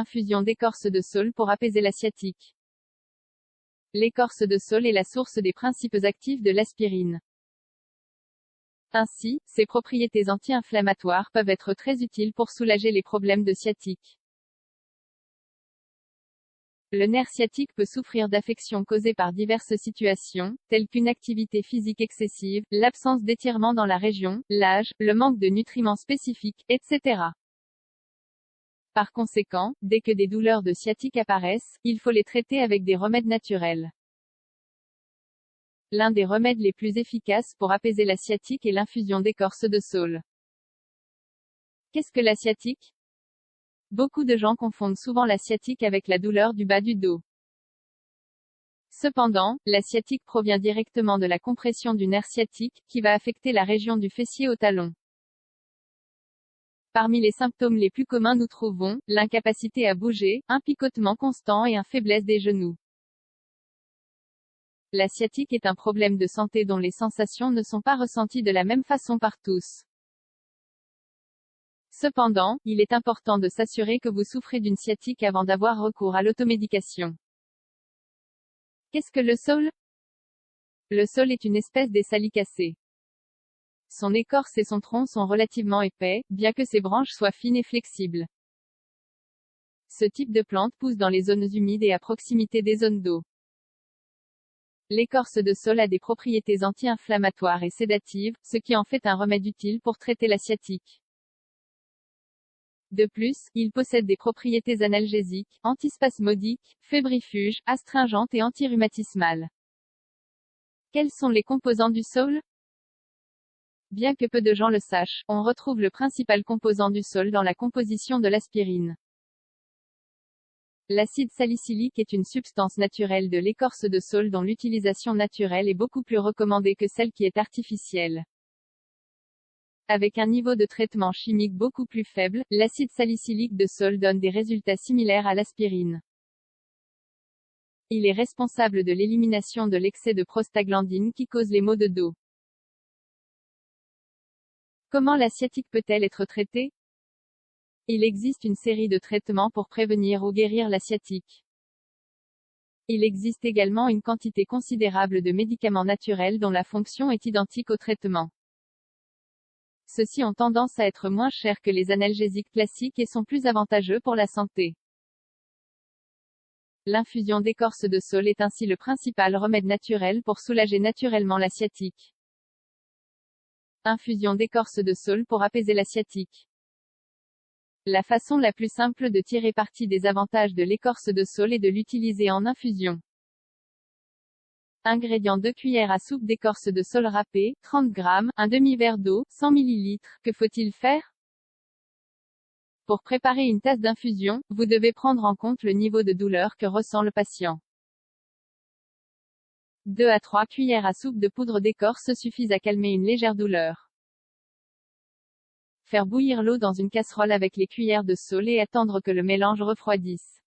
Infusion d'écorce de saule pour apaiser la sciatique. L'écorce de saule est la source des principes actifs de l'aspirine. Ainsi, ses propriétés anti-inflammatoires peuvent être très utiles pour soulager les problèmes de sciatique. Le nerf sciatique peut souffrir d'affections causées par diverses situations, telles qu'une activité physique excessive, l'absence d'étirement dans la région, l'âge, le manque de nutriments spécifiques, etc. Par conséquent, dès que des douleurs de sciatique apparaissent, il faut les traiter avec des remèdes naturels. L'un des remèdes les plus efficaces pour apaiser la sciatique est l'infusion d'écorce de saule. Qu'est-ce que la sciatique? Beaucoup de gens confondent souvent la sciatique avec la douleur du bas du dos. Cependant, la sciatique provient directement de la compression du nerf sciatique, qui va affecter la région du fessier au talon. Parmi les symptômes les plus communs nous trouvons l'incapacité à bouger, un picotement constant et une faiblesse des genoux. La sciatique est un problème de santé dont les sensations ne sont pas ressenties de la même façon par tous. Cependant, il est important de s'assurer que vous souffrez d'une sciatique avant d'avoir recours à l'automédication. Qu'est-ce que le saule? Le saule est une espèce des salicacées. Son écorce et son tronc sont relativement épais, bien que ses branches soient fines et flexibles. Ce type de plante pousse dans les zones humides et à proximité des zones d'eau. L'écorce de saule a des propriétés anti-inflammatoires et sédatives, ce qui en fait un remède utile pour traiter la sciatique. De plus, il possède des propriétés analgésiques, antispasmodiques, fébrifuges, astringentes et antirhumatismales. Quels sont les composants du saule? Bien que peu de gens le sachent, on retrouve le principal composant du saule dans la composition de l'aspirine. L'acide salicylique est une substance naturelle de l'écorce de saule dont l'utilisation naturelle est beaucoup plus recommandée que celle qui est artificielle. Avec un niveau de traitement chimique beaucoup plus faible, l'acide salicylique de saule donne des résultats similaires à l'aspirine. Il est responsable de l'élimination de l'excès de prostaglandine qui cause les maux de dos. Comment la sciatique peut-elle être traitée? Il existe une série de traitements pour prévenir ou guérir la sciatique. Il existe également une quantité considérable de médicaments naturels dont la fonction est identique au traitement. Ceux-ci ont tendance à être moins chers que les analgésiques classiques et sont plus avantageux pour la santé. L'infusion d'écorce de saule est ainsi le principal remède naturel pour soulager naturellement la sciatique. Infusion d'écorce de saule pour apaiser la sciatique. La façon la plus simple de tirer parti des avantages de l'écorce de saule est de l'utiliser en infusion. Ingrédients: 2 cuillères à soupe d'écorce de saule râpée, 30 g, un demi-verre d'eau, 100 ml. Que faut-il faire? Pour préparer une tasse d'infusion, vous devez prendre en compte le niveau de douleur que ressent le patient. 2 à 3 cuillères à soupe de poudre d'écorce suffisent à calmer une légère douleur. Faire bouillir l'eau dans une casserole avec les cuillères de saule et attendre que le mélange refroidisse.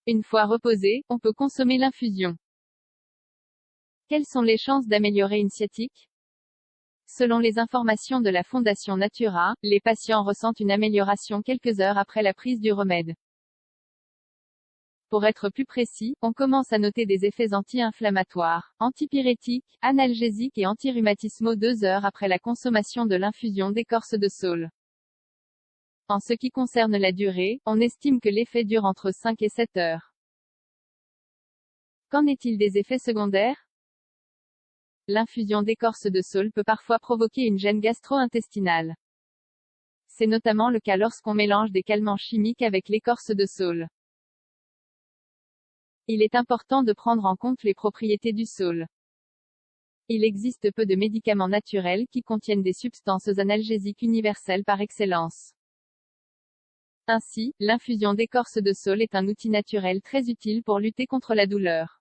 Une fois reposé, on peut consommer l'infusion. Quelles sont les chances d'améliorer une sciatique? Selon les informations de la Fondation Natura, les patients ressentent une amélioration quelques heures après la prise du remède. Pour être plus précis, on commence à noter des effets anti-inflammatoires, antipyrétiques, analgésiques et antirhumatismaux 2 heures après la consommation de l'infusion d'écorce de saule. En ce qui concerne la durée, on estime que l'effet dure entre 5 et 7 heures. Qu'en est-il des effets secondaires? L'infusion d'écorce de saule peut parfois provoquer une gêne gastro-intestinale. C'est notamment le cas lorsqu'on mélange des calmants chimiques avec l'écorce de saule. Il est important de prendre en compte les propriétés du saule. Il existe peu de médicaments naturels qui contiennent des substances analgésiques universelles par excellence. Ainsi, l'infusion d'écorce de saule est un outil naturel très utile pour lutter contre la douleur.